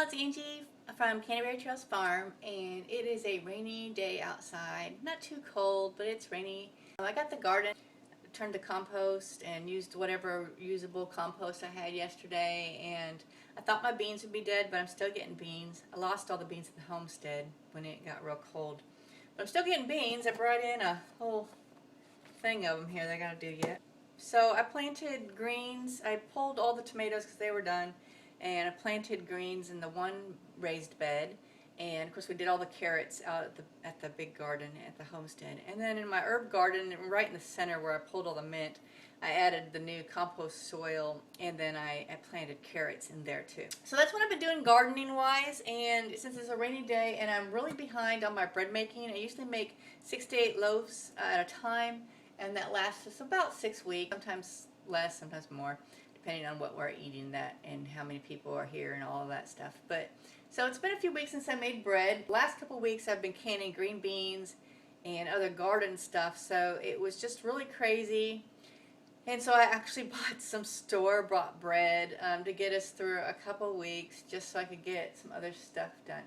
it's Angie from Canterbury Trails Farm, and it is a rainy day outside. Not too cold, but it's rainy. I got the garden, turned to compost, and used whatever usable compost I had yesterday, and I thought my beans would be dead, but I'm still getting beans. I lost all the beans at the homestead when it got real cold. But I'm still getting beans. I brought in a whole thing of them here that I gotta do yet. So I planted greens. I pulled all the tomatoes because they were done, and I planted greens in the one raised bed, and of course we did all the carrots out at the big garden at the homestead. And then in my herb garden, right in the center where I pulled all the mint, I added the new compost soil, and then I planted carrots in there too. So that's what I've been doing gardening wise, and since it's a rainy day and I'm really behind on my bread making, I usually make 6 to 8 loaves at a time, and that lasts us about 6 weeks, sometimes less, sometimes more, depending on what we're eating that and how many people are here and all of that stuff. But so it's been a few weeks since I made bread. Last couple weeks I've been canning green beans and other garden stuff, so it was just really crazy. And so I actually bought some store-bought bread to get us through a couple weeks, just so I could get some other stuff done.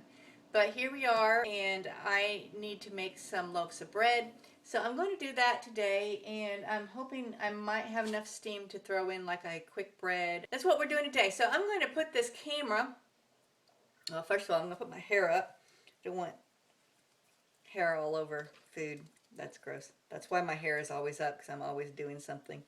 But here we are, and I need to make some loaves of bread. So I'm going to do that today, and I'm hoping I might have enough steam to throw in like a quick bread. That's what we're doing today. So I'm going to put this camera, well, first of all, I'm going to put my hair up. I don't want hair all over food. That's gross. That's why my hair is always up, because I'm always doing something.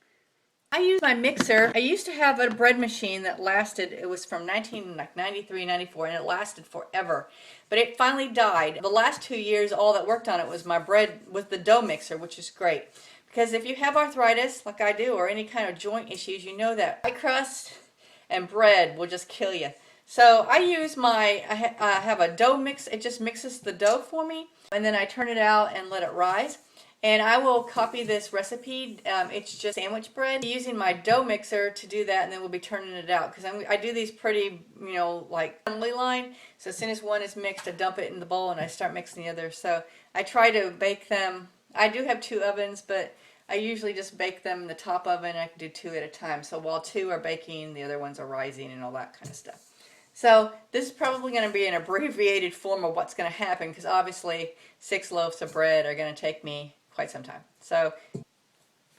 I use my mixer. I used to have a bread machine that lasted, it was from 1993, 94, and it lasted forever. But it finally died. The last 2 years, all that worked on it was my bread with the dough mixer, which is great. Because if you have arthritis, like I do, or any kind of joint issues, you know that pie crust and bread will just kill you. So I use I have a dough mix. It just mixes the dough for me, and then I turn it out and let it rise. And I will copy this recipe. It's just sandwich bread. Using my dough mixer to do that, and then we'll be turning it out. Because I do these pretty, like assembly line. So as soon as one is mixed, I dump it in the bowl and I start mixing the other. So I try to bake them. I do have 2 ovens, but I usually just bake them in the top oven. I can do 2 at a time. So while 2 are baking, the other ones are rising and all that kind of stuff. So this is probably going to be an abbreviated form of what's going to happen, because obviously 6 loaves of bread are going to take me quite some time. So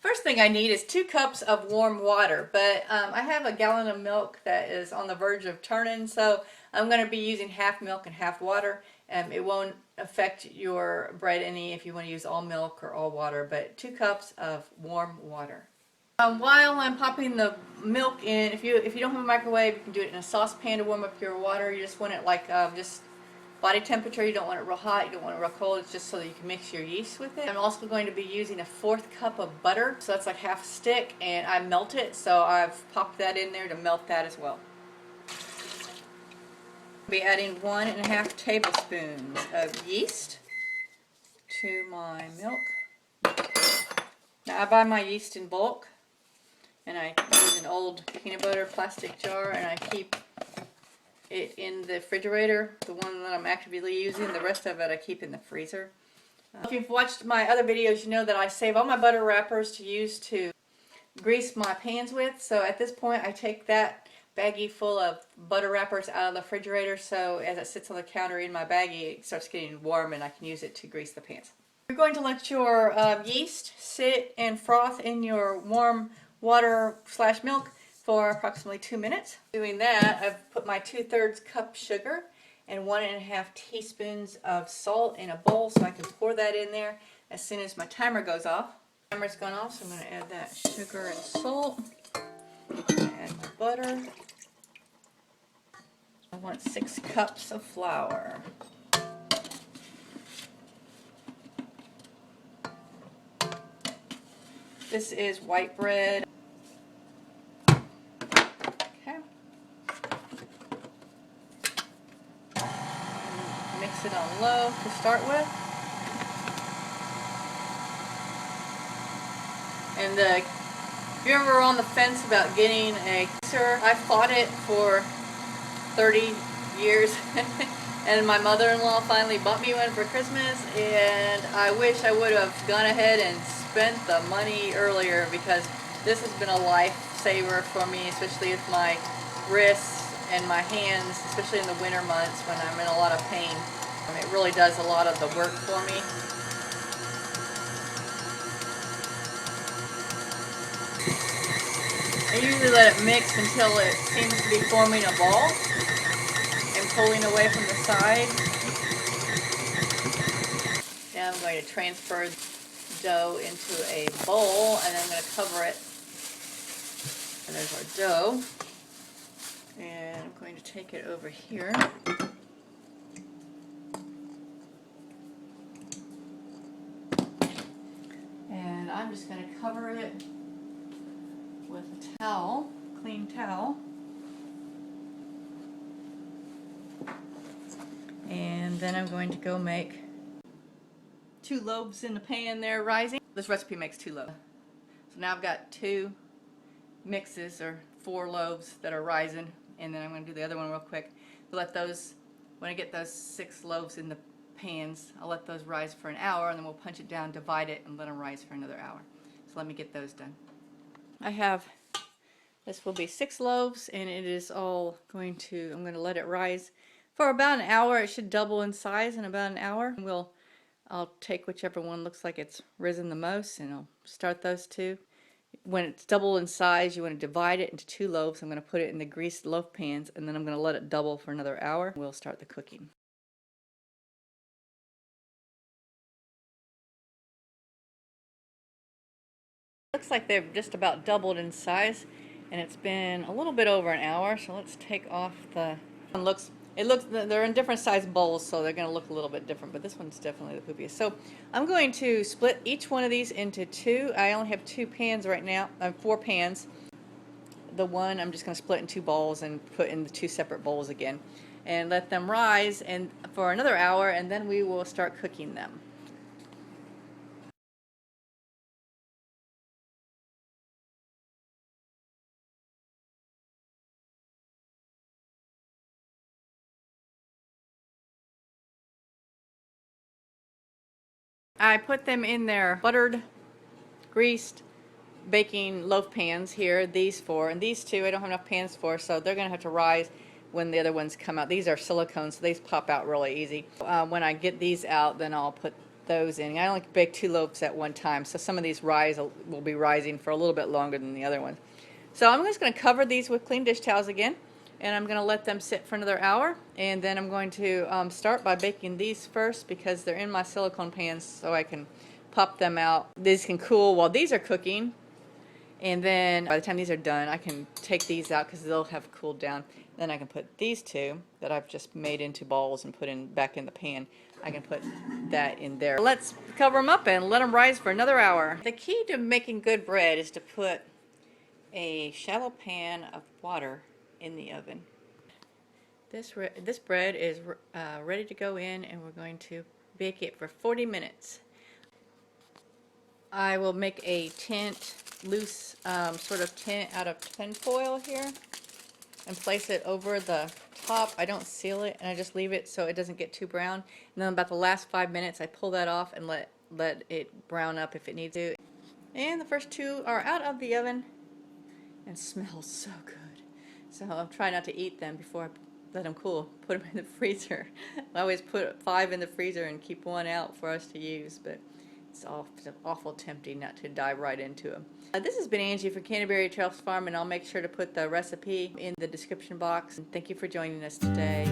first thing I need is 2 cups of warm water, but I have a gallon of milk that is on the verge of turning, so I'm going to be using half milk and half water. It won't affect your bread any if you want to use all milk or all water, but 2 cups of warm water. While I'm popping the milk in, if you don't have a microwave, you can do it in a saucepan to warm up your water. You just want it like just body temperature. You don't want it real hot, you don't want it real cold. It's just so that you can mix your yeast with it. I'm also going to be using a 1/4 cup of butter, so that's like half a stick, and I melt it, so I've popped that in there to melt that as well. I'll be adding 1½ tablespoons of yeast to my milk. Now I buy my yeast in bulk, and I use an old peanut butter plastic jar, and I keep it in the refrigerator, the one that I'm actively using. The rest of it I keep in the freezer. If you've watched my other videos, you know that I save all my butter wrappers to use to grease my pans with. So at this point I take that baggie full of butter wrappers out of the refrigerator, so as it sits on the counter in my baggie, it starts getting warm and I can use it to grease the pans. You're going to let your yeast sit and froth in your warm water/milk for approximately 2 minutes. Doing that, I've put my 2/3 cup sugar and 1½ teaspoons of salt in a bowl, so I can pour that in there as soon as my timer goes off. The timer's gone off, so I'm going to add that sugar and salt. Add my butter. I want 6 cups of flour. This is white bread. Mix it on low to start with. And if you're ever on the fence about getting a mixer, I fought it for 30 years. And my mother-in-law finally bought me one for Christmas, and I wish I would have gone ahead and spent the money earlier, because this has been a lifesaver for me, especially with my wrists and my hands, especially in the winter months when I'm in a lot of pain. It really does a lot of the work for me. I usually let it mix until it seems to be forming a ball and pulling away from the side. Now I'm going to transfer the dough into a bowl, and I'm going to cover it. And there's our dough. And I'm going to take it over here. And I'm just going to cover it with a towel, clean towel. And then I'm going to go make 2 loaves in the pan there rising. This recipe makes 2 loaves. So now I've got 2 mixes, or 4 loaves that are rising, and then I'm going to do the other one real quick. Let those, when I get those 6 loaves in the pans, I'll let those rise for an hour, and then we'll punch it down, divide it, and let them rise for another hour. So let me get those done. I have, this will be 6 loaves, and it is all going to, I'm going to let it rise for about an hour. It should double in size in about an hour. I'll take whichever one looks like it's risen the most, and I'll start those 2. When it's double in size, you want to divide it into 2 loaves. I'm going to put it in the greased loaf pans, and then I'm going to let it double for another hour. We'll start the cooking. Looks like they've just about doubled in size, and it's been a little bit over an hour. So let's take off the. They're in different size bowls, so they're going to look a little bit different. But this one's definitely the poopiest. So I'm going to split each one of these into 2. I only have 2 pans right now. I have 4 pans. The one I'm just going to split in 2 bowls and put in the 2 separate bowls again, and let them rise and for another hour, and then we will start cooking them. I put them in their buttered, greased baking loaf pans here, these 4, and these 2 I don't have enough pans for, so they're going to have to rise when the other ones come out. These are silicone, so these pop out really easy. When I get these out, then I'll put those in. I only bake 2 loaves at one time, so some of these will be rising for a little bit longer than the other ones. So I'm just going to cover these with clean dish towels again, and I'm going to let them sit for another hour, and then I'm going to start by baking these first because they're in my silicone pans, so I can pop them out. These can cool while these are cooking, and then by the time these are done, I can take these out because they'll have cooled down. Then I can put these 2 that I've just made into balls and put back in the pan. I can put that in there. Let's cover them up and let them rise for another hour. The key to making good bread is to put a shallow pan of water in the oven. This bread is ready to go in, and we're going to bake it for 40 minutes. I will make a tent, loose sort of tent out of tin foil here, and place it over the top. I don't seal it, and I just leave it so it doesn't get too brown. And then about the last 5 minutes, I pull that off and let it brown up if it needs to. And the first 2 are out of the oven and smells so good. So I'm trying not to eat them before I let them cool. Put them in the freezer. I always put 5 in the freezer and keep 1 out for us to use, but it's awful tempting not to dive right into them. This has been Angie for Canterbury Trails Farm, and I'll make sure to put the recipe in the description box. And thank you for joining us today.